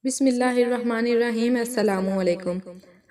بسم اللہ الرحمن الرحیم۔ السلام علیکم۔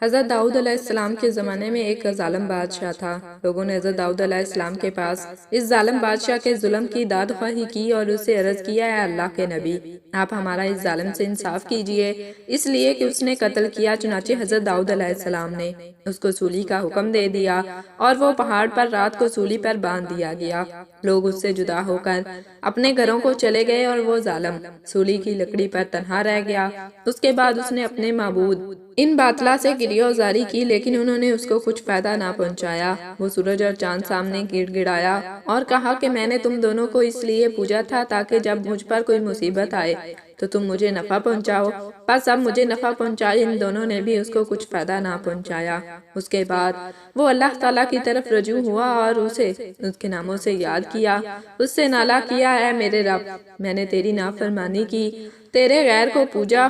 حضرت داؤد علیہ السلام کے زمانے میں ایک ظالم بادشاہ تھا۔ لوگوں نے حضرت داؤد علیہ السلام کے پاس اس ظالم بادشاہ کے ظلم کی داد خواہی کی اور اس سے عرض کیا، اے اللہ کے نبی، آپ ہمارا اس ظالم سے انصاف کیجئے، اس لیے کہ اس نے قتل کیا۔ چنانچہ حضرت داؤد علیہ السلام نے اس کو سولی کا حکم دے دیا اور وہ پہاڑ پر رات کو سولی پر باندھ دیا گیا۔ لوگ اس سے جدا ہو کر اپنے گھروں کو چلے گئے اور وہ ظالم سولی کی لکڑی پر تنہا رہ گیا۔ اس کے بعد اس نے اپنے معبود ان باطلا سے گریہ وزاری کی، لیکن انہوں نے اس کو کچھ فائدہ نہ پہنچایا۔ وہ سورج اور چاند سامنے گڑ گڑایا اور کہا کہ میں نے تم دونوں کو اس لیے پوجا تھا تاکہ جب مجھ پر کوئی مصیبت آئے تو تم مجھے نفع پہنچاؤ، بس اب مجھے نفع پہنچائے۔ ان دونوں نے بھی اس کو کچھ فائدہ نہ پہنچایا۔ اس کے بعد وہ اللہ تعالیٰ کی طرف رجوع ہوا اور اسے اس کے ناموں سے یاد کیا، اس سے نالہ کیا، اے میرے رب، میں نے تیری نافرمانی کی، تیرے غیر کو پوجا،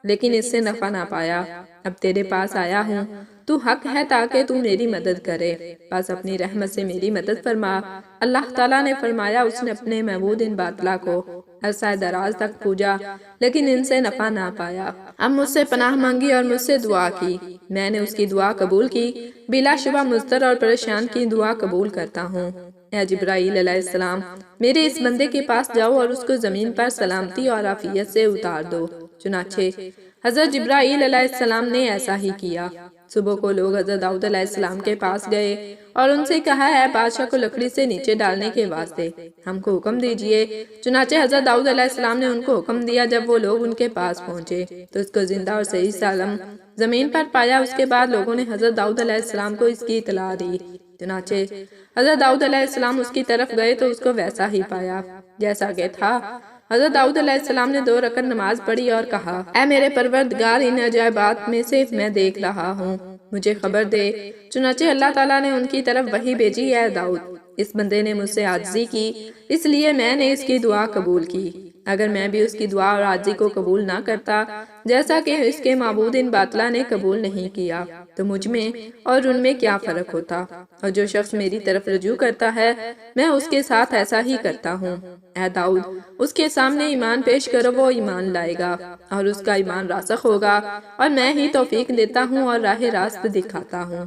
لیکن اس سے نفع نہ پایا۔ اب تیرے پاس آیا ہوں، تو حق ہے تاکہ تو میری مدد کرے، بس اپنی رحمت سے میری مدد فرما۔ اللہ تعالیٰ نے فرمایا، اس نے اپنے معبود ان باطلا کو عرصہ دراز تک پوجا، لیکن ان سے نفع نہ پایا۔ اب مجھ سے پناہ مانگی اور مجھ سے دعا کی، میں نے اس کی دعا قبول کی۔ بلا شبہ مضطر اور پریشان کی دعا قبول کرتا ہوں۔ اے جبرائیل علیہ السلام، میرے اس بندے کے پاس جاؤ اور اس کو زمین پر سلامتی اور عافیت سے اتار دو۔ چنانچہ حضرت جبرائیل علیہ السلام نے ایسا ہی کیا۔ صبح کو لوگ حضرت داؤد علیہ السلام کے پاس گئے اور ان سے کہا، اے بادشاہ کو لکڑی سے نیچے ڈالنے کے واسطے ہم کو حکم دیجئے۔ چنانچہ حضرت داؤد علیہ السلام نے ان کو حکم دیا۔ جب وہ لوگ ان کے پاس پہنچے تو اس کو زندہ اور صحیح سالم زمین پر پایا۔ اس کے بعد لوگوں نے حضرت داؤد علیہ السلام کو اس کی اطلاع دی۔ چنانچہ حضرت داؤد علیہ السلام اس کی طرف گئے تو اس کو ویسا ہی پایا جیسا کہ تھا۔ حضرت داؤد علیہ السلام نے 2 رکعت نماز پڑھی اور کہا، اے میرے پروردگار، ان عجائبات میں سے میں دیکھ رہا ہوں، مجھے خبر دے۔ چنانچہ اللہ تعالیٰ نے ان کی طرف وحی بھیجی، اے داؤد، اس بندے نے مجھ سے عاجزی کی، اس لیے میں نے اس کی دعا قبول کی۔ اگر میں بھی اس کی دعا اور عاجزی کو قبول نہ کرتا، جیسا کہ اس کے معبود ان باطلا نے قبول نہیں کیا، تو مجھ میں اور ان میں کیا فرق ہوتا؟ اور جو شخص میری طرف رجوع کرتا ہے، میں اس کے ساتھ ایسا ہی کرتا ہوں۔ اے داؤد، اس کے سامنے ایمان پیش کرو، وہ ایمان لائے گا اور اس کا ایمان راسخ ہوگا، اور میں ہی توفیق دیتا ہوں اور راہ راست دکھاتا ہوں۔